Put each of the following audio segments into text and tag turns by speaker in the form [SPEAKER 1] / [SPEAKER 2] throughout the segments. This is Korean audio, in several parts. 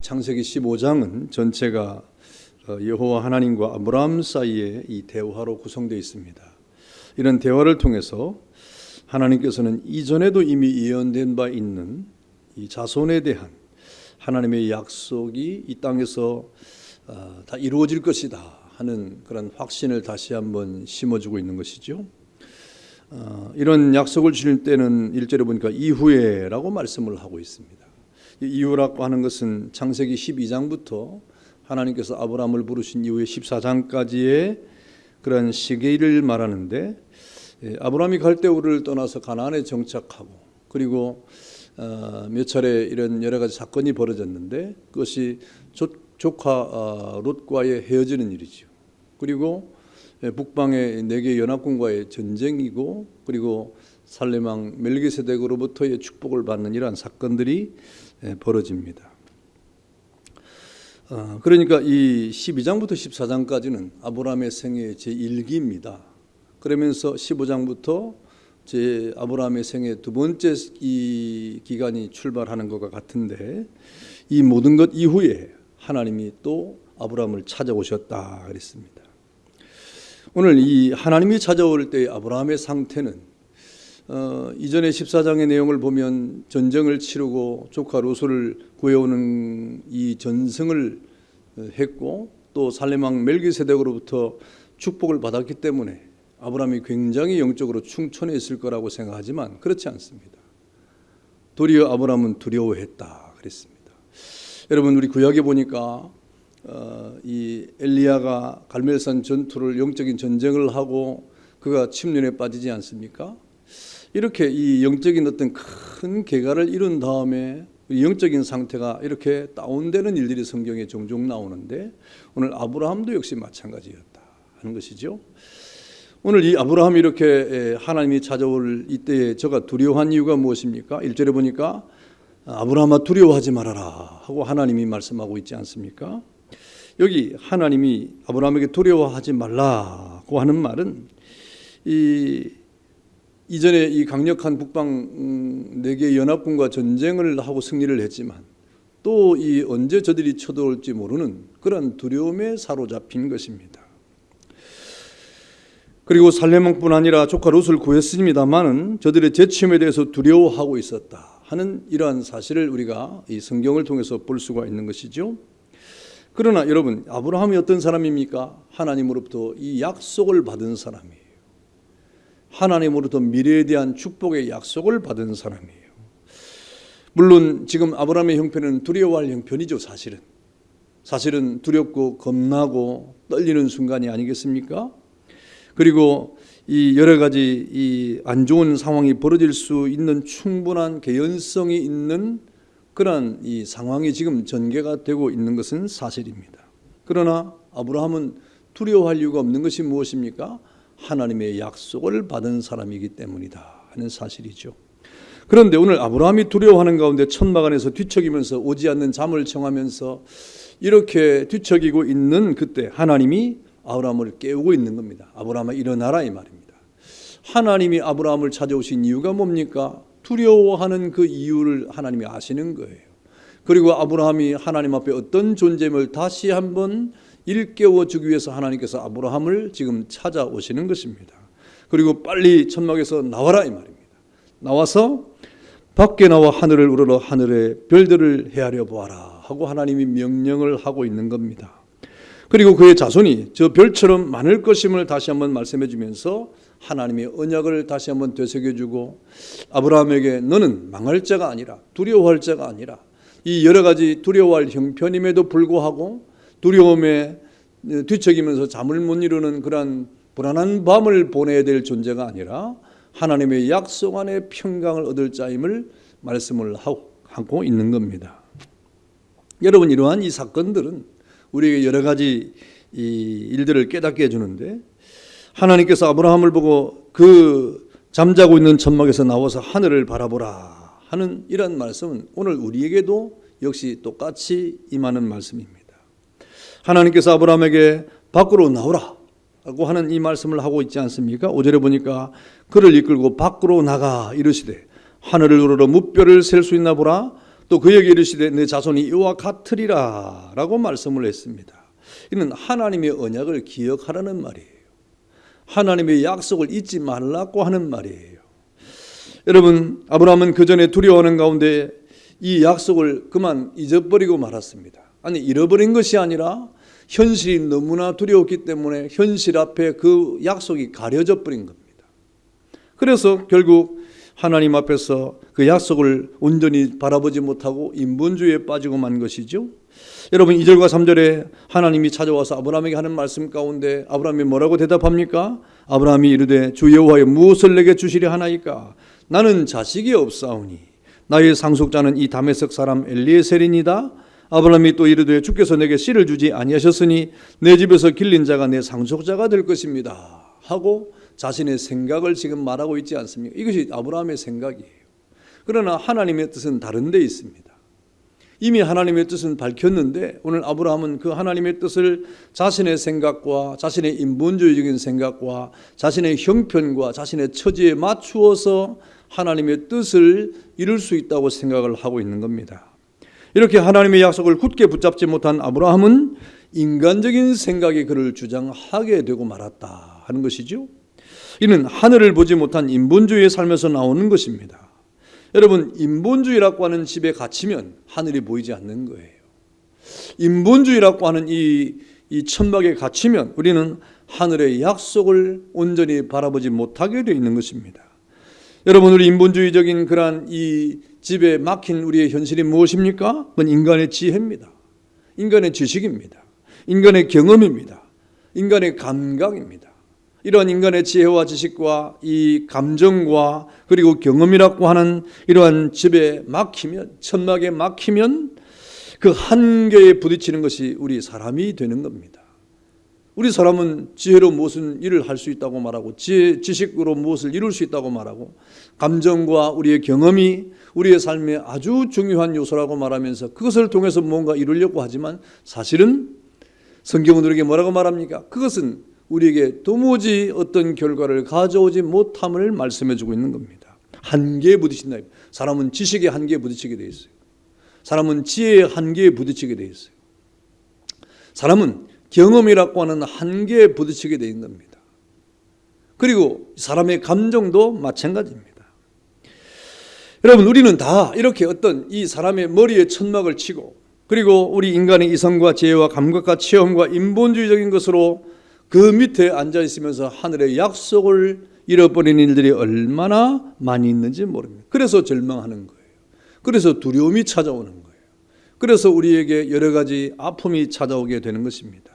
[SPEAKER 1] 창세기 15장은 전체가 여호와 하나님과 아브라함 사이의 이 대화로 구성되어 있습니다. 이런 대화를 통해서 하나님께서는 이전에도 이미 예언된 바 있는 이 자손에 대한 하나님의 약속이 이 땅에서 다 이루어질 것이다 하는 그런 확신을 다시 한번 심어주고 있는 것이죠. 이런 약속을 주실 때는 1절에 보니까 이후에라고 말씀을 하고 있습니다. 이후라고 하는 것은 창세기 12장부터 하나님께서 아브라함을 부르신 이후에 14장까지의 그런 시기를 말하는데, 아브라함이 갈대우를 떠나서 가나안에 정착하고 그리고 몇 차례 이런 여러 가지 사건이 벌어졌는데 그것이 조카 롯과의 헤어지는 일이죠. 그리고 북방의 4개 연합군과의 전쟁이고, 그리고 살렘왕 멜기세덱으로부터의 축복을 받는 이러한 사건들이 벌어집니다. 그러니까 이 12장부터 14장까지는 아브라함의 생애 제1기입니다. 그러면서 15장부터 아브라함의 생애 두 번째 이 기간이 출발하는 것과 같은데, 이 모든 것 이후에 하나님이 또 아브라함을 찾아오셨다 그랬습니다. 오늘 이 하나님이 찾아올 때의 아브라함의 상태는 이전에 14장의 내용을 보면 전쟁을 치르고 조카 롯을 구해오는 이 전승을 했고, 또 살렘왕 멜기세덱으로부터 축복을 받았기 때문에 아브라함이 굉장히 영적으로 충천해 있을 거라고 생각하지만 그렇지 않습니다. 도리어 아브라함은 두려워했다 그랬습니다. 여러분, 우리 구약에 보니까 이 엘리야가 갈멜산 전투를 영적인 전쟁을 하고 그가 침륜에 빠지지 않습니까? 이렇게 이 영적인 어떤 큰 계가를 이룬 다음에 영적인 상태가 이렇게 다운되는 일들이 성경에 종종 나오는데, 오늘 아브라함도 역시 마찬가지였다 하는 것이죠. 오늘 이 아브라함이 이렇게 하나님이 찾아올 이때에 저가 두려워한 이유가 무엇입니까? 1절에 보니까 아브라함아 두려워하지 말아라 하고 하나님이 말씀하고 있지 않습니까? 여기 하나님이 아브라함에게 두려워하지 말라고 하는 말은 이전에 이 강력한 북방 4개 연합군과 전쟁을 하고 승리를 했지만 또 이 언제 저들이 쳐들어올지 모르는 그런 두려움에 사로잡힌 것입니다. 그리고 살렘왕뿐 아니라 조카 롯을 구했습니다마는 저들의 재침에 대해서 두려워하고 있었다 하는 이러한 사실을 우리가 이 성경을 통해서 볼 수가 있는 것이죠. 그러나 여러분, 아브라함이 어떤 사람입니까? 하나님으로부터 이 약속을 받은 사람이에요. 하나님으로부터 미래에 대한 축복의 약속을 받은 사람이에요. 물론 지금 아브라함의 형편은 두려워할 형편이죠. 사실은 두렵고 겁나고 떨리는 순간이 아니겠습니까? 그리고 이 여러 가지 이 안 좋은 상황이 벌어질 수 있는 충분한 개연성이 있는 그러한 이 상황이 지금 전개가 되고 있는 것은 사실입니다. 그러나 아브라함은 두려워할 이유가 없는 것이 무엇입니까? 하나님의 약속을 받은 사람이기 때문이다 하는 사실이죠. 그런데 오늘 아브라함이 두려워하는 가운데 천막 안에서 뒤척이면서 오지 않는 잠을 청하면서 이렇게 뒤척이고 있는 그때 하나님이 아브라함을 깨우고 있는 겁니다. 아브라함아 일어나라 이 말입니다. 하나님이 아브라함을 찾아오신 이유가 뭡니까? 두려워하는 그 이유를 하나님이 아시는 거예요. 그리고 아브라함이 하나님 앞에 어떤 존재임을 다시 한번 일깨워 주기 위해서 하나님께서 아브라함을 지금 찾아오시는 것입니다. 그리고 빨리 천막에서 나와라 이 말입니다. 나와서 밖에 나와 하늘을 우러러 하늘의 별들을 헤아려 보아라 하고 하나님이 명령을 하고 있는 겁니다. 그리고 그의 자손이 저 별처럼 많을 것임을 다시 한번 말씀해 주면서 하나님의 언약을 다시 한번 되새겨주고, 아브라함에게 너는 망할 자가 아니라, 두려워할 자가 아니라, 이 여러 가지 두려워할 형편임에도 불구하고 두려움에 뒤척이면서 잠을 못 이루는 그러한 불안한 밤을 보내야 될 존재가 아니라 하나님의 약속 안에 평강을 얻을 자임을 말씀을 하고 있는 겁니다. 여러분, 이러한 이 사건들은 우리에게 여러 가지 이 일들을 깨닫게 해주는데, 하나님께서 아브라함을 보고 그 잠자고 있는 천막에서 나와서 하늘을 바라보라 하는 이런 말씀은 오늘 우리에게도 역시 똑같이 임하는 말씀입니다. 하나님께서 아브라함에게 밖으로 나오라 라고 하는 이 말씀을 하고 있지 않습니까? 5절에 보니까 그를 이끌고 밖으로 나가 이르시되 하늘을 우러러 무뼈를 셀 수 있나 보라. 또 그에게 이르시되 내 자손이 이와 같으리라 라고 말씀을 했습니다. 이는 하나님의 언약을 기억하라는 말이에요. 하나님의 약속을 잊지 말라고 하는 말이에요. 여러분, 아브라함은 그 전에 두려워하는 가운데 이 약속을 그만 잊어버리고 말았습니다. 아니, 잃어버린 것이 아니라 현실이 너무나 두려웠기 때문에 현실 앞에 그 약속이 가려져 버린 겁니다. 그래서 결국 하나님 앞에서 그 약속을 온전히 바라보지 못하고 인본주의에 빠지고 만 것이죠. 여러분, 2절과 3절에 하나님이 찾아와서 아브라함에게 하는 말씀 가운데 아브라함이 뭐라고 대답합니까? 아브라함이 이르되 주 여호와여 무엇을 내게 주시려 하나이까? 나는 자식이 없사오니 나의 상속자는 이 다메섹 사람 엘리에셀이니이다. 아브라함이 또 이르되 주께서 내게 씨를 주지 아니하셨으니 내 집에서 길린 자가 내 상속자가 될 것입니다 하고 자신의 생각을 지금 말하고 있지 않습니까? 이것이 아브라함의 생각이에요. 그러나 하나님의 뜻은 다른 데 있습니다. 이미 하나님의 뜻은 밝혔는데 오늘 아브라함은 그 하나님의 뜻을 자신의 생각과 자신의 인본주의적인 생각과 자신의 형편과 자신의 처지에 맞추어서 하나님의 뜻을 이룰 수 있다고 생각을 하고 있는 겁니다. 이렇게 하나님의 약속을 굳게 붙잡지 못한 아브라함은 인간적인 생각이 그를 주장하게 되고 말았다 하는 것이죠. 이는 하늘을 보지 못한 인본주의의 삶에서 나오는 것입니다. 여러분, 인본주의라고 하는 집에 갇히면 하늘이 보이지 않는 거예요. 인본주의라고 하는 이 천막에 갇히면 우리는 하늘의 약속을 온전히 바라보지 못하게 되어 있는 것입니다. 여러분, 우리 인본주의적인 그러한 이 집에 막힌 우리의 현실이 무엇입니까? 그건 인간의 지혜입니다. 인간의 지식입니다. 인간의 경험입니다. 인간의 감각입니다. 이러한 인간의 지혜와 지식과 이 감정과 그리고 경험이라고 하는 이러한 집에 막히면, 천막에 막히면 그 한계에 부딪히는 것이 우리 사람이 되는 겁니다. 우리 사람은 지혜로 무슨 일을 할 수 있다고 말하고 지식으로 무엇을 이룰 수 있다고 말하고 감정과 우리의 경험이 우리의 삶에 아주 중요한 요소라고 말하면서 그것을 통해서 뭔가 이루려고 하지만 사실은 성경은 우리에게 뭐라고 말합니까? 그것은 우리에게 도무지 어떤 결과를 가져오지 못함을 말씀해 주고 있는 겁니다. 한계에 부딪힌다. 사람은 지식의 한계에 부딪히게 돼 있어요. 사람은 지혜의 한계에 부딪히게 돼 있어요. 사람은 경험이라고 하는 한계에 부딪히게 돼 있는 겁니다. 그리고 사람의 감정도 마찬가지입니다. 여러분, 우리는 다 이렇게 어떤 이 사람의 머리에 천막을 치고 그리고 우리 인간의 이성과 지혜와 감각과 체험과 인본주의적인 것으로 그 밑에 앉아 있으면서 하늘의 약속을 잃어버린 일들이 얼마나 많이 있는지 모릅니다. 그래서 절망하는 거예요. 그래서 두려움이 찾아오는 거예요. 그래서 우리에게 여러 가지 아픔이 찾아오게 되는 것입니다.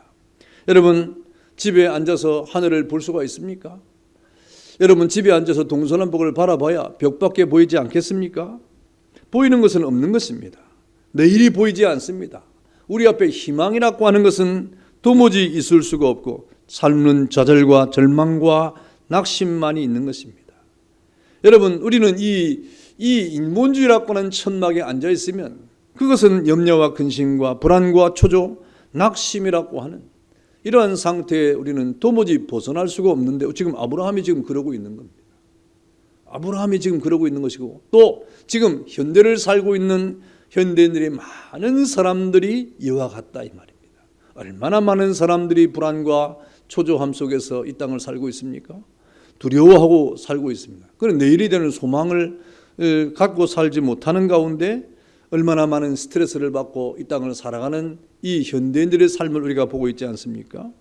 [SPEAKER 1] 여러분, 집에 앉아서 하늘을 볼 수가 있습니까? 여러분, 집에 앉아서 동서남북을 바라봐야 벽밖에 보이지 않겠습니까? 보이는 것은 없는 것입니다. 내일이 보이지 않습니다. 우리 앞에 희망이라고 하는 것은 도무지 있을 수가 없고 삶은 좌절과 절망과 낙심만이 있는 것입니다. 여러분, 우리는 이 인본주의라고 하는 천막에 앉아 있으면 그것은 염려와 근심과 불안과 초조, 낙심이라고 하는 이러한 상태에 우리는 도무지 벗어날 수가 없는데 지금 아브라함이 지금 그러고 있는 겁니다. 아브라함이 지금 그러고 있는 것이고 또 지금 현대를 살고 있는 현대인들의 많은 사람들이 이와 같다 이 말입니다. 얼마나 많은 사람들이 불안과 초조함 속에서 이 땅을 살고 있습니까? 두려워하고 살고 있습니다. 그런 내일이 되는 소망을 갖고 살지 못하는 가운데 얼마나 많은 스트레스를 받고 이 땅을 살아가는 이 현대인들의 삶을 우리가 보고 있지 않습니까?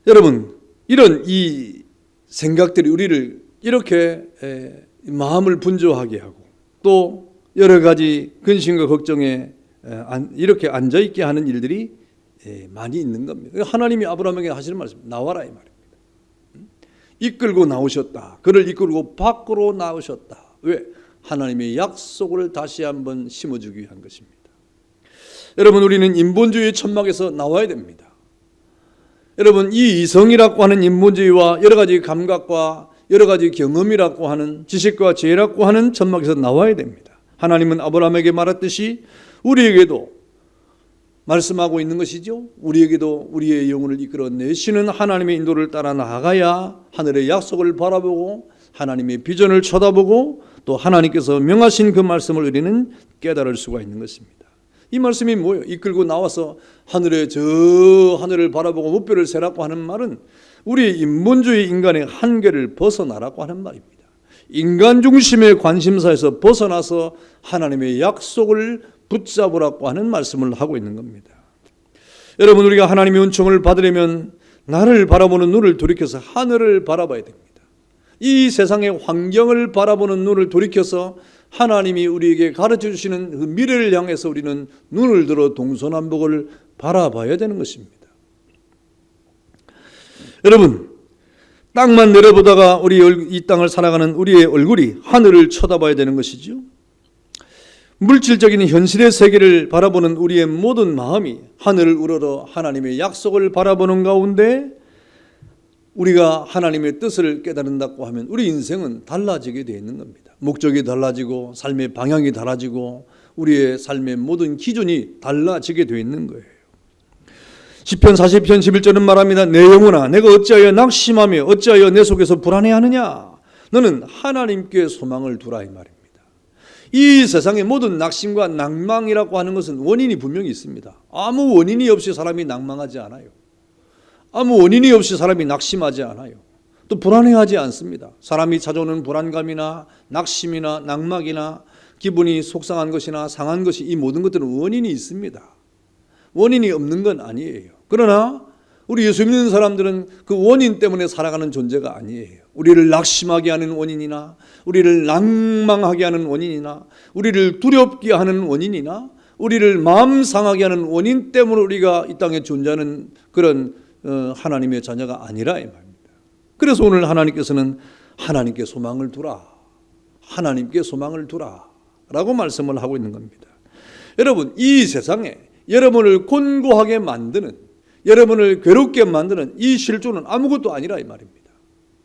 [SPEAKER 1] 여러분, 이런 이 생각들이 우리를 이렇게 마음을 분주하게 하고 또 여러 가지 근심과 걱정에 이렇게 앉아있게 하는 일들이 많이 있는 겁니다. 하나님이 아브라함에게 하시는 말씀, 나와라 이 말입니다. 이끌고 나오셨다. 그를 이끌고 밖으로 나오셨다. 왜? 하나님의 약속을 다시 한번 심어주기 위한 것입니다. 여러분, 우리는 인본주의 천막에서 나와야 됩니다. 여러분, 이 이성이라고 하는 인본주의와 여러 가지 감각과 여러 가지 경험이라고 하는 지식과 지혜라고 하는 천막에서 나와야 됩니다. 하나님은 아브라함에게 말했듯이 우리에게도 말씀하고 있는 것이죠. 우리에게도 우리의 영혼을 이끌어내시는 하나님의 인도를 따라 나아가야 하늘의 약속을 바라보고 하나님의 비전을 쳐다보고 또 하나님께서 명하신 그 말씀을 우리는 깨달을 수가 있는 것입니다. 이 말씀이 뭐예요? 이끌고 나와서 하늘에 저 하늘을 바라보고 목표를 세라고 하는 말은 우리의 인본주의 인간의 한계를 벗어나라고 하는 말입니다. 인간 중심의 관심사에서 벗어나서 하나님의 약속을 붙잡으라고 하는 말씀을 하고 있는 겁니다. 여러분, 우리가 하나님의 은총을 받으려면 나를 바라보는 눈을 돌이켜서 하늘을 바라봐야 됩니다. 이 세상의 환경을 바라보는 눈을 돌이켜서 하나님이 우리에게 가르쳐 주시는 그 미래를 향해서 우리는 눈을 들어 동서남북을 바라봐야 되는 것입니다. 여러분, 땅만 내려보다가 이 땅을 살아가는 우리의 얼굴이 하늘을 쳐다봐야 되는 것이죠. 물질적인 현실의 세계를 바라보는 우리의 모든 마음이 하늘을 우러러 하나님의 약속을 바라보는 가운데 우리가 하나님의 뜻을 깨달은다고 하면 우리 인생은 달라지게 되어 있는 겁니다. 목적이 달라지고 삶의 방향이 달라지고 우리의 삶의 모든 기준이 달라지게 되어 있는 거예요. 시편 40편 11절은 말합니다. 내 영혼아, 내가 어찌하여 낙심하며 어찌하여 내 속에서 불안해하느냐. 너는 하나님께 소망을 두라, 이 말입니다. 이 세상의 모든 낙심과 낭망이라고 하는 것은 원인이 분명히 있습니다. 아무 원인이 없이 사람이 낭망하지 않아요. 아무 원인이 없이 사람이 낙심하지 않아요. 또 불안해하지 않습니다. 사람이 찾아오는 불안감이나 낙심이나 낭망이나 기분이 속상한 것이나 상한 것이, 이 모든 것들은 원인이 있습니다. 원인이 없는 건 아니에요. 그러나 우리 예수 믿는 사람들은 그 원인 때문에 살아가는 존재가 아니에요. 우리를 낙심하게 하는 원인이나 우리를 낭망하게 하는 원인이나 우리를 두렵게 하는 원인이나 우리를 마음 상하게 하는 원인 때문에 우리가 이 땅에 존재하는 그런 하나님의 자녀가 아니라 이 말입니다. 그래서 오늘 하나님께서는 하나님께 소망을 두라, 하나님께 소망을 두라 라고 말씀을 하고 있는 겁니다. 여러분, 이 세상에 여러분을 곤고하게 만드는, 여러분을 괴롭게 만드는 이 실존은 아무것도 아니라 이 말입니다.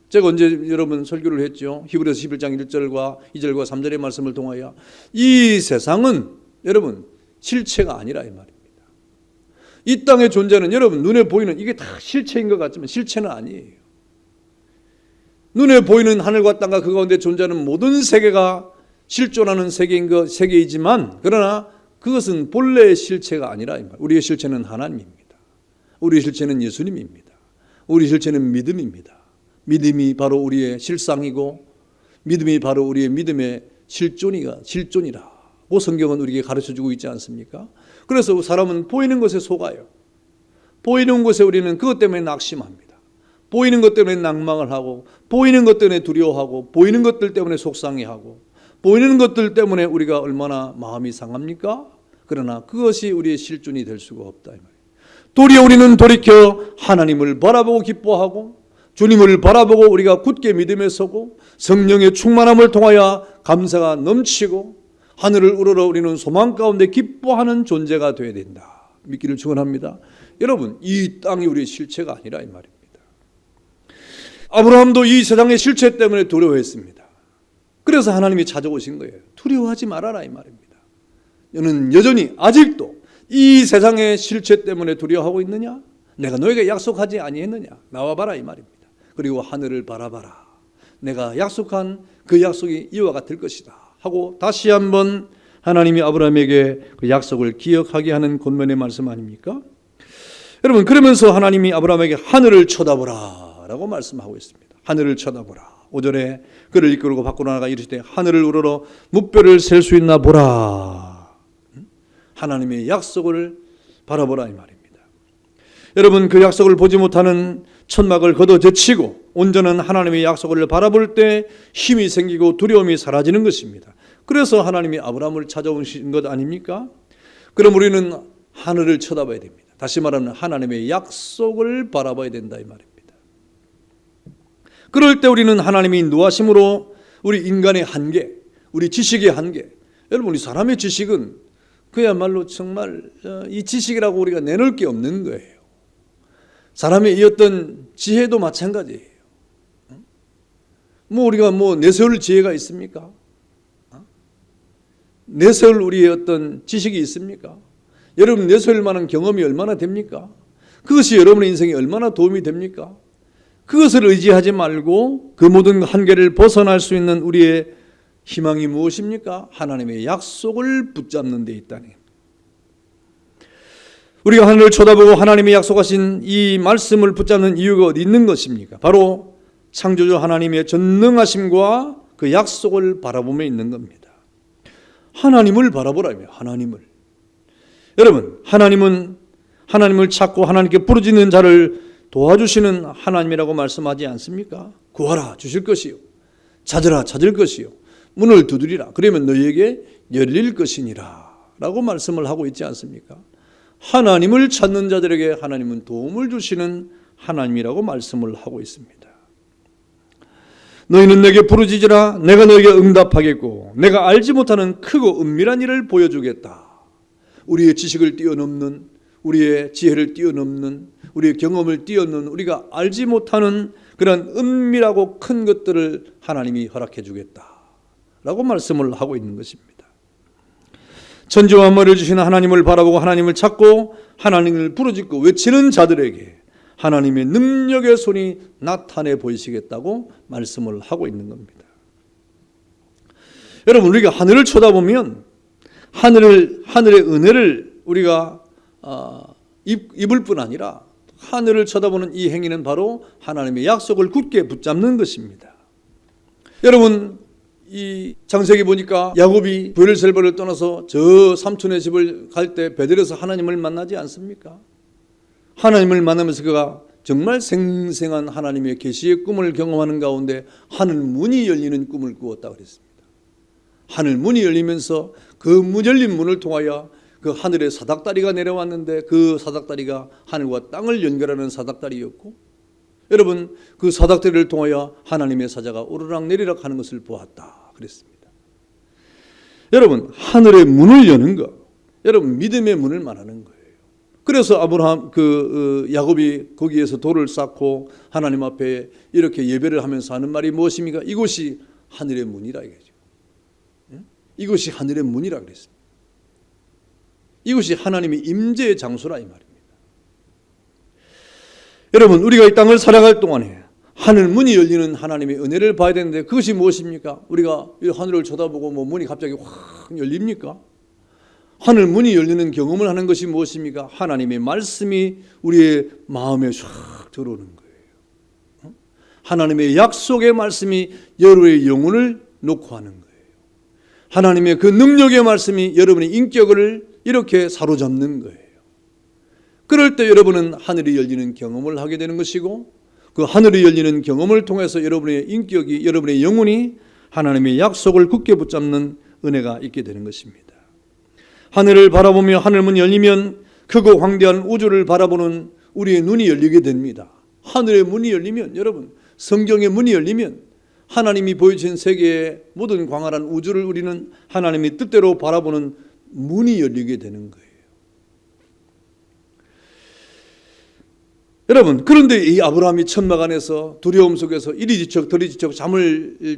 [SPEAKER 1] 제가 언제 여러분 설교를 했죠? 히브리서 11장 1절과 2절과 3절의 말씀을 통하여 이 세상은 여러분 실체가 아니라 이 말입니다. 이 땅의 존재는 여러분 눈에 보이는 이게 다 실체인 것 같지만 실체는 아니에요. 눈에 보이는 하늘과 땅과 그 가운데 존재하는 모든 세계가 실존하는 세계이지만 그러나 그것은 본래의 실체가 아니라 이 말. 우리의 실체는 하나님입니다. 우리의 실체는 예수님입니다. 우리의 실체는 믿음입니다. 믿음이 바로 우리의 실상이고 믿음이 바로 우리의 믿음의 실존이라고 성경은 우리에게 가르쳐주고 있지 않습니까? 그래서 사람은 보이는 것에 속아요. 보이는 것에 우리는 그것 때문에 낙심합니다. 보이는 것 때문에 낭망을 하고 보이는 것 때문에 두려워하고 보이는 것들 때문에 속상해하고 보이는 것들 때문에 우리가 얼마나 마음이 상합니까? 그러나 그것이 우리의 실존이 될 수가 없다 이 말이에요. 도리어 우리는 돌이켜 하나님을 바라보고 기뻐하고 주님을 바라보고 우리가 굳게 믿음에 서고 성령의 충만함을 통하여 감사가 넘치고 하늘을 우러러 우리는 소망 가운데 기뻐하는 존재가 되어야 된다. 믿기를 축원합니다. 여러분, 이 땅이 우리의 실체가 아니라 이 말입니다. 아브라함도 이 세상의 실체 때문에 두려워했습니다. 그래서 하나님이 찾아오신 거예요. 두려워하지 말아라 이 말입니다. 너는 여전히 아직도 이 세상의 실체 때문에 두려워하고 있느냐? 내가 너에게 약속하지 아니했느냐? 나와봐라 이 말입니다. 그리고 하늘을 바라봐라. 내가 약속한 그 약속이 이와 같을 것이다 하고 다시 한번 하나님이 아브라함에게 그 약속을 기억하게 하는 권면의 말씀 아닙니까? 여러분, 그러면서 하나님이 아브라함에게 하늘을 쳐다보라 라고 말씀하고 있습니다. 하늘을 쳐다보라. 5절에 그를 이끌고 밖으로 나가 이르시되 하늘을 우러러 무뼈를 셀 수 있나 보라. 하나님의 약속을 바라보라 이 말입니다. 여러분, 그 약속을 보지 못하는 천막을 걷어제치고 온전한 하나님의 약속을 바라볼 때 힘이 생기고 두려움이 사라지는 것입니다. 그래서 하나님이 아브라함을 찾아오신 것 아닙니까? 그럼 우리는 하늘을 쳐다봐야 됩니다. 다시 말하면 하나님의 약속을 바라봐야 된다 이 말입니다. 그럴 때 우리는 하나님이 인도하심으로 우리 인간의 한계, 우리 지식의 한계, 여러분 우리 사람의 지식은 그야말로 정말 이 지식이라고 우리가 내놓을 게 없는 거예요. 사람의 이 어떤 지혜도 마찬가지예요. 우리가 내세울 지혜가 있습니까? 내세울 우리의 어떤 지식이 있습니까? 여러분 내세울 만한 경험이 얼마나 됩니까? 그것이 여러분의 인생에 얼마나 도움이 됩니까? 그것을 의지하지 말고 그 모든 한계를 벗어날 수 있는 우리의 희망이 무엇입니까? 하나님의 약속을 붙잡는 데 있다니. 우리가 하늘을 쳐다보고 하나님이 약속하신 이 말씀을 붙잡는 이유가 어디 있는 것입니까? 바로 창조주 하나님의 전능하심과 그 약속을 바라보며 있는 겁니다. 하나님을 바라보라며, 하나님을. 여러분, 하나님을 찾고 하나님께 부르짖는 자를 도와주시는 하나님이라고 말씀하지 않습니까? 구하라, 주실 것이요. 찾으라, 찾을 것이요. 문을 두드리라, 그러면 너희에게 열릴 것이니라 라고 말씀을 하고 있지 않습니까? 하나님을 찾는 자들에게 하나님은 도움을 주시는 하나님이라고 말씀을 하고 있습니다. 너희는 내게 부르짖으라, 내가 너에게 응답하겠고 내가 알지 못하는 크고 은밀한 일을 보여주겠다. 우리의 지식을 뛰어넘는, 우리의 지혜를 뛰어넘는, 우리의 경험을 뛰어넘는, 우리가 알지 못하는 그런 은밀하고 큰 것들을 하나님이 허락해 주겠다 라고 말씀을 하고 있는 것입니다. 천지와 만물을 주신 하나님을 바라보고 하나님을 찾고 하나님을 부르짖고 외치는 자들에게 하나님의 능력의 손이 나타내 보이시겠다고 말씀을 하고 있는 겁니다. 여러분, 우리가 하늘을 쳐다보면 하늘의 은혜를 우리가 입을 뿐 아니라 하늘을 쳐다보는 이 행위는 바로 하나님의 약속을 굳게 붙잡는 것입니다. 여러분, 이 창세기 보니까 야곱이 브엘셀바를 떠나서 저 삼촌의 집을 갈 때 베델에서 하나님을 만나지 않습니까? 하나님을 만나면서 그가 정말 생생한 하나님의 계시의 꿈을 경험하는 가운데 하늘 문이 열리는 꿈을 꾸었다 그랬습니다. 하늘 문이 열리면서 그 문 열린 문을 통하여 그 하늘에 사닥다리가 내려왔는데 그 사닥다리가 하늘과 땅을 연결하는 사닥다리였고, 여러분, 그 사닥다리를 통하여 하나님의 사자가 오르락 내리락 하는 것을 보았다 그랬습니다. 여러분, 하늘의 문을 여는 것, 여러분, 믿음의 문을 말하는 거예요. 그래서 야곱이 거기에서 돌을 쌓고 하나님 앞에 이렇게 예배를 하면서 하는 말이 무엇입니까? 이곳이 하늘의 문이라 이거죠. 이곳이 하늘의 문이라 그랬습니다. 이곳이 하나님의 임재의 장소라 이 말입니다. 여러분, 우리가 이 땅을 살아갈 동안에 하늘 문이 열리는 하나님의 은혜를 봐야 되는데 그것이 무엇입니까? 우리가 이 하늘을 쳐다보고 문이 갑자기 확 열립니까? 하늘 문이 열리는 경험을 하는 것이 무엇입니까? 하나님의 말씀이 우리의 마음에 쫙 들어오는 거예요. 하나님의 약속의 말씀이 여러분의 영혼을 녹화하는 거예요. 하나님의 그 능력의 말씀이 여러분의 인격을 이렇게 사로잡는 거예요. 그럴 때 여러분은 하늘이 열리는 경험을 하게 되는 것이고, 그 하늘이 열리는 경험을 통해서 여러분의 인격이, 여러분의 영혼이 하나님의 약속을 굳게 붙잡는 은혜가 있게 되는 것입니다. 하늘을 바라보며 하늘문 열리면 크고 광대한 우주를 바라보는 우리의 눈이 열리게 됩니다. 하늘의 문이 열리면, 여러분, 성경의 문이 열리면 하나님이 보여주신 세계의 모든 광활한 우주를 우리는 하나님의 뜻대로 바라보는 문이 열리게 되는 거예요. 여러분, 그런데 이 아브라함이 천막 안에서 두려움 속에서 이리지척 저리지척 잠을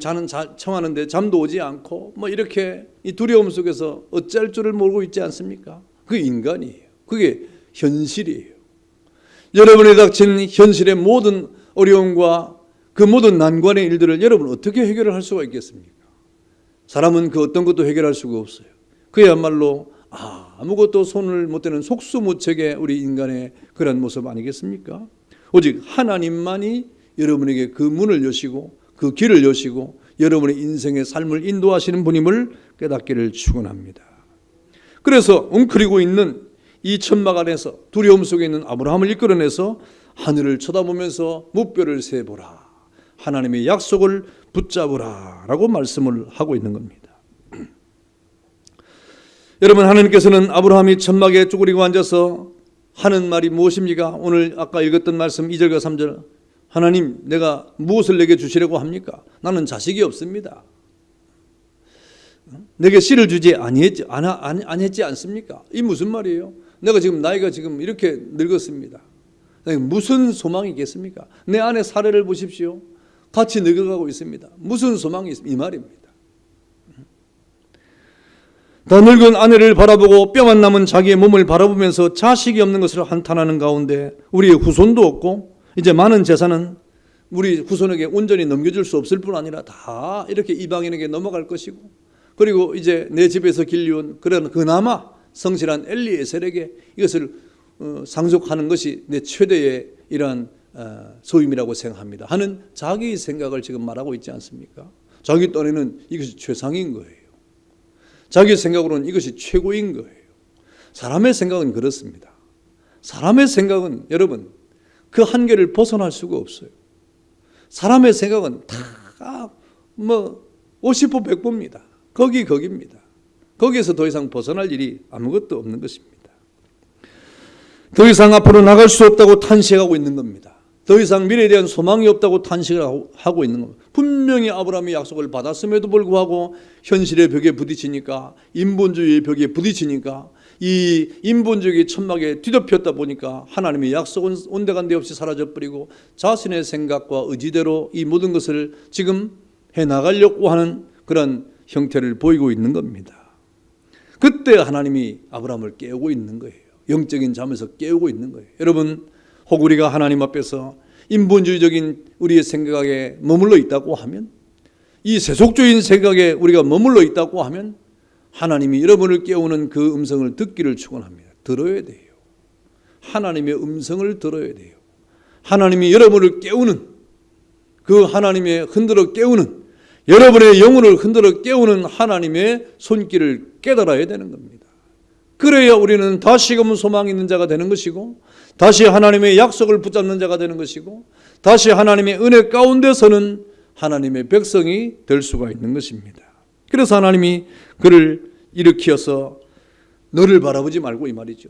[SPEAKER 1] 청하는데 잠도 오지 않고 이렇게 이 두려움 속에서 어찌할 줄을 모르고 있지 않습니까? 그게 인간이에요. 그게 현실이에요. 여러분에 닥친 현실의 모든 어려움과 그 모든 난관의 일들을 여러분 어떻게 해결을 할 수가 있겠습니까? 사람은 그 어떤 것도 해결할 수가 없어요. 그야말로 아무것도 손을 못 대는 속수무책의 우리 인간의 그런 모습 아니겠습니까? 오직 하나님만이 여러분에게 그 문을 여시고 그 길을 여시고 여러분의 인생의 삶을 인도하시는 분임을 깨닫기를 축원합니다. 그래서 웅크리고 있는 이 천막 안에서 두려움 속에 있는 아브라함을 이끌어내서 하늘을 쳐다보면서 무뼈를 세보라, 하나님의 약속을 붙잡으라 라고 말씀을 하고 있는 겁니다. 여러분, 하나님께서는 아브라함이 천막에 쭈그리고 앉아서 하는 말이 무엇입니까? 오늘 아까 읽었던 말씀 2절과 3절, 하나님, 내가 무엇을 내게 주시려고 합니까? 나는 자식이 없습니다. 내게 씨를 주지 아니했지 않습니까? 이 무슨 말이에요? 내가 지금 나이가 지금 이렇게 늙었습니다. 무슨 소망이 있겠습니까? 내 아내 사례를 보십시오. 같이 늙어가고 있습니다. 무슨 소망이 있습니까? 이 말입니다. 더 늙은 아내를 바라보고 뼈만 남은 자기의 몸을 바라보면서 자식이 없는 것을 한탄하는 가운데 우리의 후손도 없고 이제 많은 재산은 우리 후손에게 온전히 넘겨줄 수 없을 뿐 아니라 다 이렇게 이방인에게 넘어갈 것이고, 그리고 이제 내 집에서 길리온 그런 그나마 성실한 엘리에셀에게 이것을 상속하는 것이 내 최대의 이러한 소임이라고 생각합니다 하는 자기 생각을 지금 말하고 있지 않습니까? 자기 딴에는 이것이 최상인 거예요. 자기 생각으로는 이것이 최고인 거예요. 사람의 생각은 그렇습니다. 사람의 생각은 여러분 그 한계를 벗어날 수가 없어요. 사람의 생각은 다 50보 100보입니다. 거기입니다. 거기에서 더 이상 벗어날 일이 아무것도 없는 것입니다. 더 이상 앞으로 나갈 수 없다고 탄식하고 있는 겁니다. 더 이상 미래에 대한 소망이 없다고 탄식을 하고 있는 겁니다. 분명히 아브라함이 약속을 받았음에도 불구하고 현실의 벽에 부딪히니까, 인본주의의 벽에 부딪히니까, 이 인본주의 천막에 뒤덮였다 보니까 하나님의 약속은 온데간데 없이 사라져버리고 자신의 생각과 의지대로 이 모든 것을 지금 해나가려고 하는 그런 형태를 보이고 있는 겁니다. 그때 하나님이 아브라함을 깨우고 있는 거예요. 영적인 잠에서 깨우고 있는 거예요. 여러분, 혹 우리가 하나님 앞에서 인본주의적인 우리의 생각에 머물러 있다고 하면, 이 세속주의인 생각에 우리가 머물러 있다고 하면 하나님이 여러분을 깨우는 그 음성을 듣기를 축원합니다. 들어야 돼요. 하나님의 음성을 들어야 돼요. 하나님이 여러분을 깨우는, 그 하나님의 흔들어 깨우는, 여러분의 영혼을 흔들어 깨우는 하나님의 손길을 깨달아야 되는 겁니다. 그래야 우리는 다시금 소망 있는 자가 되는 것이고, 다시 하나님의 약속을 붙잡는 자가 되는 것이고, 다시 하나님의 은혜 가운데서는 하나님의 백성이 될 수가 있는 것입니다. 그래서 하나님이 그를 일으켜서 너를 바라보지 말고, 이 말이죠.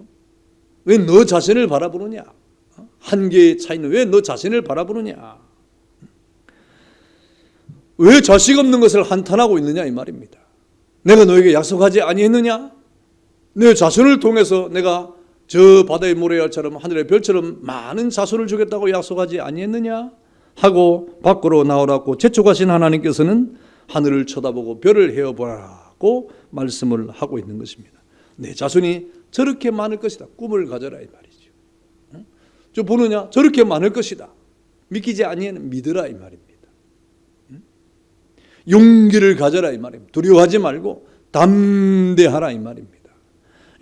[SPEAKER 1] 왜 너 자신을 바라보느냐? 한계의 차이는 왜 너 자신을 바라보느냐? 왜 자식 없는 것을 한탄하고 있느냐, 이 말입니다. 내가 너에게 약속하지 아니했느냐? 내 자손을 통해서 내가 저 바다의 모래알처럼 하늘의 별처럼 많은 자손을 주겠다고 약속하지 아니했느냐? 하고 밖으로 나오라고 재촉하신 하나님께서는 하늘을 쳐다보고 별을 헤어보라고 말씀을 하고 있는 것입니다. 내 자손이 저렇게 많을 것이다. 꿈을 가져라, 이 말이죠. 저 보느냐? 저렇게 많을 것이다. 믿기지 아니하는 믿으라, 이 말입니다. 용기를 가져라, 이 말입니다. 두려워하지 말고 담대하라, 이 말입니다.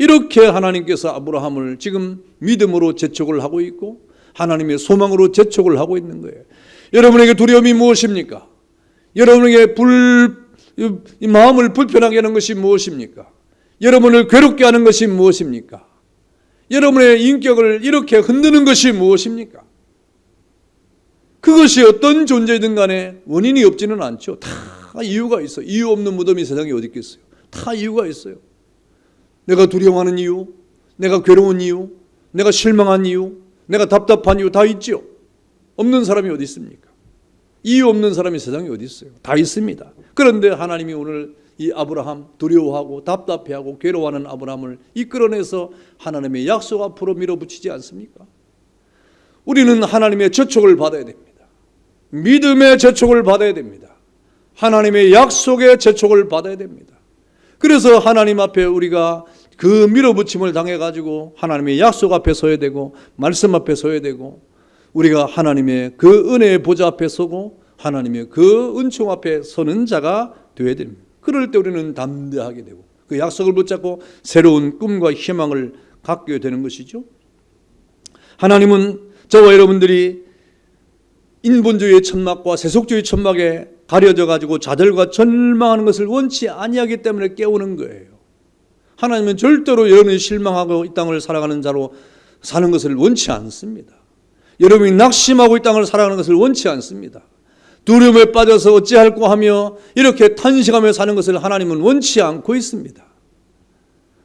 [SPEAKER 1] 이렇게 하나님께서 아브라함을 지금 믿음으로 재촉을 하고 있고 하나님의 소망으로 재촉을 하고 있는 거예요. 여러분에게 두려움이 무엇입니까? 여러분에게 마음을 불편하게 하는 것이 무엇입니까? 여러분을 괴롭게 하는 것이 무엇입니까? 여러분의 인격을 이렇게 흔드는 것이 무엇입니까? 그것이 어떤 존재든 간에 원인이 없지는 않죠. 다 이유가 있어요. 이유 없는 무덤이 세상에 어디 있겠어요? 다 이유가 있어요. 내가 두려워하는 이유, 내가 괴로운 이유, 내가 실망한 이유, 내가 답답한 이유 다 있죠. 없는 사람이 어디 있습니까? 이유 없는 사람이 세상에 어디 있어요? 다 있습니다. 그런데 하나님이 오늘 이 아브라함, 두려워하고 답답해하고 괴로워하는 아브라함을 이끌어내서 하나님의 약속 앞으로 밀어붙이지 않습니까? 우리는 하나님의 저촉을 받아야 됩니다. 믿음의 저촉을 받아야 됩니다. 하나님의 약속의 저촉을 받아야 됩니다. 그래서 하나님 앞에 우리가 그 밀어붙임을 당해가지고 하나님의 약속 앞에 서야 되고 말씀 앞에 서야 되고, 우리가 하나님의 그 은혜의 보좌 앞에 서고 하나님의 그 은총 앞에 서는 자가 되어야 됩니다. 그럴 때 우리는 담대하게 되고 그 약속을 붙잡고 새로운 꿈과 희망을 갖게 되는 것이죠. 하나님은 저와 여러분들이 인본주의의 천막과 세속주의 천막에 가려져 가지고 좌절과 절망하는 것을 원치 아니하기 때문에 깨우는 거예요. 하나님은 절대로 여러분이 실망하고 이 땅을 살아가는 자로 사는 것을 원치 않습니다. 여러분이 낙심하고 이 땅을 살아가는 것을 원치 않습니다. 두려움에 빠져서 어찌할꼬 하며 이렇게 탄식하며 사는 것을 하나님은 원치 않고 있습니다.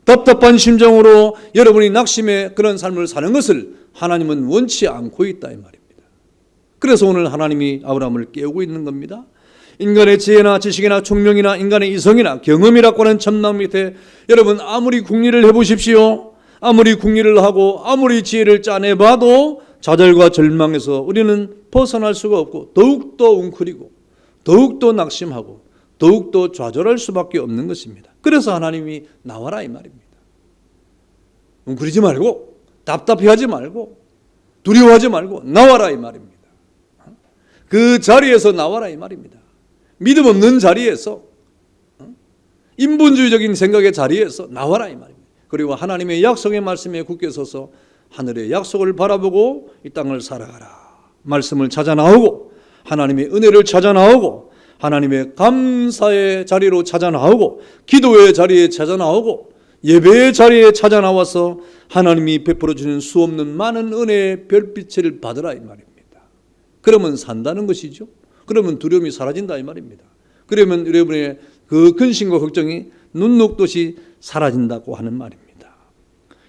[SPEAKER 1] 답답한 심정으로 여러분이 낙심의 그런 삶을 사는 것을 하나님은 원치 않고 있다, 이 말입니다. 그래서 오늘 하나님이 아브라함을 깨우고 있는 겁니다. 인간의 지혜나 지식이나 총명이나 인간의 이성이나 경험이라고 하는 천막 밑에 여러분 아무리 궁리를 해보십시오. 아무리 궁리를 하고 아무리 지혜를 짜내봐도 좌절과 절망에서 우리는 벗어날 수가 없고 더욱더 웅크리고 더욱더 낙심하고 더욱더 좌절할 수밖에 없는 것입니다. 그래서 하나님이 나와라, 이 말입니다. 웅크리지 말고 답답해하지 말고 두려워하지 말고 나와라, 이 말입니다. 그 자리에서 나와라 이 말입니다. 믿음 없는 자리에서, 인본주의적인 생각의 자리에서 나와라 이 말입니다. 그리고 하나님의 약속의 말씀에 굳게 서서 하늘의 약속을 바라보고 이 땅을 살아가라. 말씀을 찾아 나오고 하나님의 은혜를 찾아 나오고 하나님의 감사의 자리로 찾아 나오고 기도의 자리에 찾아 나오고 예배의 자리에 찾아 나와서 하나님이 베풀어 주는 수없는 많은 은혜의 별빛을 받으라 이 말입니다. 그러면 산다는 것이죠. 그러면 두려움이 사라진다 이 말입니다. 그러면 여러분의 그 근심과 걱정이 눈 녹듯이 사라진다고 하는 말입니다.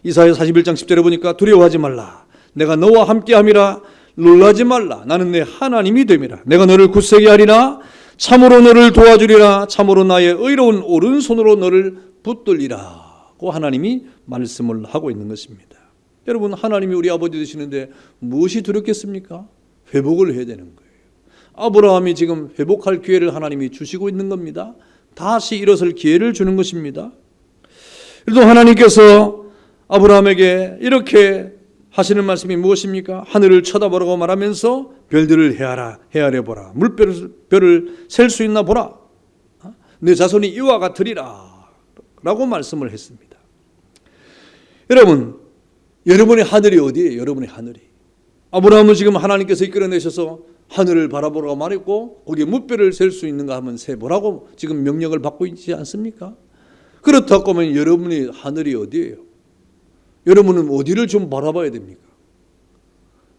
[SPEAKER 1] 이사야 41장 10절에 보니까 두려워하지 말라. 내가 너와 함께함이라. 놀라지 말라. 나는 내 하나님이 됨이라. 내가 너를 굳세게 하리라. 참으로 너를 도와주리라. 참으로 나의 의로운 오른손으로 너를 붙들리라고 하나님이 말씀을 하고 있는 것입니다. 여러분, 하나님이 우리 아버지 되시는데 무엇이 두렵겠습니까? 회복을 해야 되는 거예요. 아브라함이 지금 회복할 기회를 하나님이 주시고 있는 겁니다. 다시 일어설 기회를 주는 것입니다. 그래도 하나님께서 아브라함에게 이렇게 하시는 말씀이 무엇입니까? 하늘을 쳐다보라고 말하면서 별들을 헤아려 보라. 물별을 셀 수 있나 보라. 내 자손이 이와 같으리라 라고 말씀을 했습니다. 여러분, 여러분의 하늘이 어디예요? 여러분의 하늘이. 아브라함은 지금 하나님께서 이끌어내셔서 하늘을 바라보라고 말했고 거기에 물별을 셀 수 있는가 하면 세보라고 지금 명령을 받고 있지 않습니까? 그렇다고 하면 여러분의 하늘이 어디예요? 여러분은 어디를 좀 바라봐야 됩니까?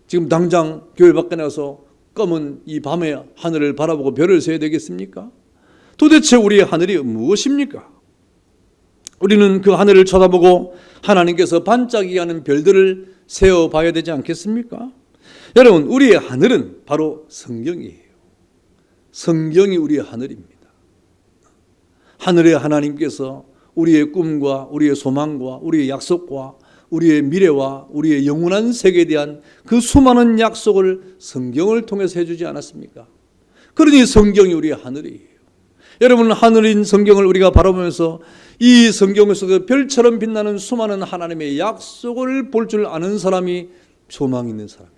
[SPEAKER 1] 지금 당장 교회 밖에 나가서 검은 이 밤의 하늘을 바라보고 별을 세야 되겠습니까? 도대체 우리의 하늘이 무엇입니까? 우리는 그 하늘을 쳐다보고 하나님께서 반짝이게 하는 별들을 세어봐야 되지 않겠습니까? 여러분, 우리의 하늘은 바로 성경이에요. 성경이 우리의 하늘입니다. 하늘의 하나님께서 우리의 꿈과 우리의 소망과 우리의 약속과 우리의 미래와 우리의 영원한 세계에 대한 그 수많은 약속을 성경을 통해서 해주지 않았습니까? 그러니 성경이 우리의 하늘이에요. 여러분, 하늘인 성경을 우리가 바라보면서 이 성경에서 별처럼 빛나는 수많은 하나님의 약속을 볼 줄 아는 사람이 소망이 있는 사람이에요.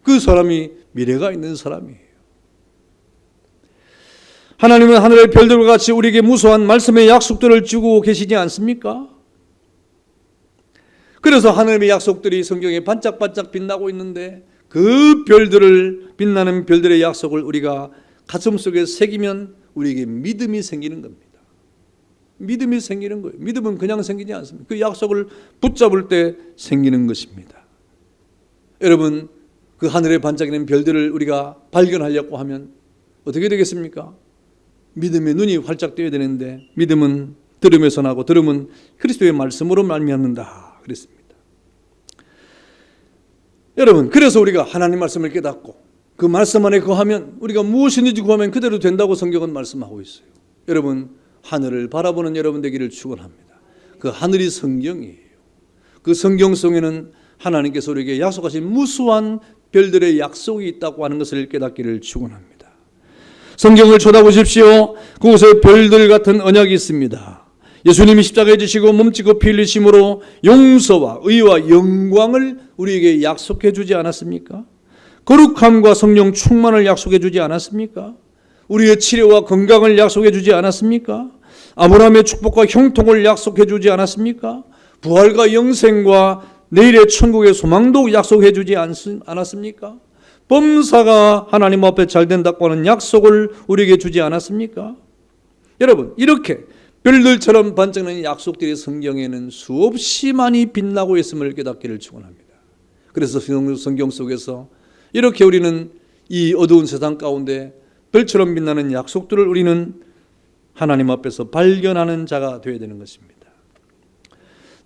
[SPEAKER 1] 그 사람이 미래가 있는 사람이에요. 하나님은 하늘의 별들과 같이 우리에게 무수한 말씀의 약속들을 주고 계시지 않습니까? 그래서 하나님의 약속들이 성경에 반짝반짝 빛나고 있는데 그 별들을 빛나는 별들의 약속을 우리가 가슴속에 새기면 우리에게 믿음이 생기는 겁니다. 믿음이 생기는 거예요. 믿음은 그냥 생기지 않습니다. 그 약속을 붙잡을 때 생기는 것입니다. 여러분, 그 하늘에 반짝이는 별들을 우리가 발견하려고 하면 어떻게 되겠습니까? 믿음의 눈이 활짝 떠야 되는데 믿음은 들음에서 나고 들음은 그리스도의 말씀으로 말미암는다 그랬습니다. 여러분, 그래서 우리가 하나님 말씀을 깨닫고 그 말씀 안에 거하면 우리가 무엇이든지 구하면 그대로 된다고 성경은 말씀하고 있어요. 여러분, 하늘을 바라보는 여러분 되기를 축원합니다. 그 하늘이 성경이에요. 그 성경 속에는 하나님께서 우리에게 약속하신 무수한 별들의 약속이 있다고 하는 것을 깨닫기를 축원합니다. 성경을 쳐다보십시오. 그곳에 별들 같은 언약이 있습니다. 예수님이 십자가에 지시고 몸짓고 피 흘리심으로 용서와 의와 영광을 우리에게 약속해 주지 않았습니까? 거룩함과 성령 충만을 약속해 주지 않았습니까? 우리의 치료와 건강을 약속해 주지 않았습니까? 아브라함의 축복과 형통을 약속해 주지 않았습니까? 부활과 영생과 내일의 천국의 소망도 약속해 주지 않았습니까? 범사가 하나님 앞에 잘 된다고 하는 약속을 우리에게 주지 않았습니까? 여러분, 이렇게 별들처럼 반짝이는 약속들이 성경에는 수없이 많이 빛나고 있음을 깨닫기를 축원합니다. 그래서 성경 속에서 이렇게 우리는 이 어두운 세상 가운데 별처럼 빛나는 약속들을 우리는 하나님 앞에서 발견하는 자가 되어야 되는 것입니다.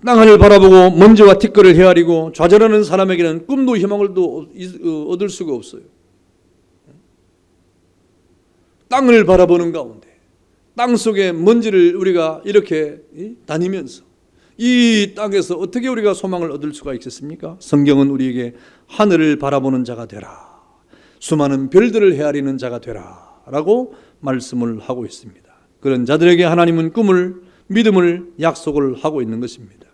[SPEAKER 1] 땅하늘 바라보고 먼지와 티끌을 헤아리고 좌절하는 사람에게는 꿈도 희망을 얻을 수가 없어요. 땅을 바라보는 가운데 땅 속에 먼지를 우리가 이렇게 다니면서 이 땅에서 어떻게 우리가 소망을 얻을 수가 있겠습니까? 성경은 우리에게 하늘을 바라보는 자가 되라, 수많은 별들을 헤아리는 자가 되라 라고 말씀을 하고 있습니다. 그런 자들에게 하나님은 꿈을, 믿음을 약속을 하고 있는 것입니다.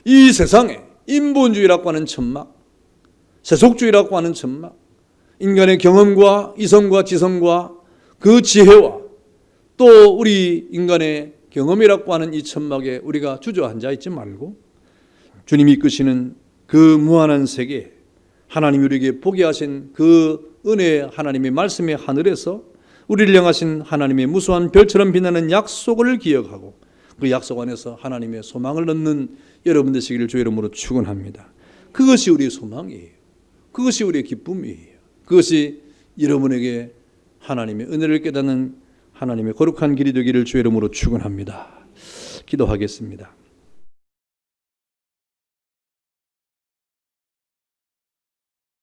[SPEAKER 1] 이 세상에 인본주의라고 하는 천막, 세속주의라고 하는 천막, 인간의 경험과 이성과 지성과 그 지혜와 또 우리 인간의 경험이라고 하는 이 천막에 우리가 주저앉아 있지 말고 주님이 이끄시는 그 무한한 세계, 하나님이 우리에게 보게 하신 그 은혜 하나님의 말씀의 하늘에서 우리를 향하신 하나님의 무수한 별처럼 빛나는 약속을 기억하고 그 약속 안에서 하나님의 소망을 얻는 여러분 되시기를 주의 이름으로 축원합니다. 그것이 우리의 소망이에요. 그것이 우리의 기쁨이에요. 그것이 여러분에게 하나님의 은혜를 깨닫는 하나님의 거룩한 길이 되기를 주의 이름으로 축원합니다. 기도하겠습니다.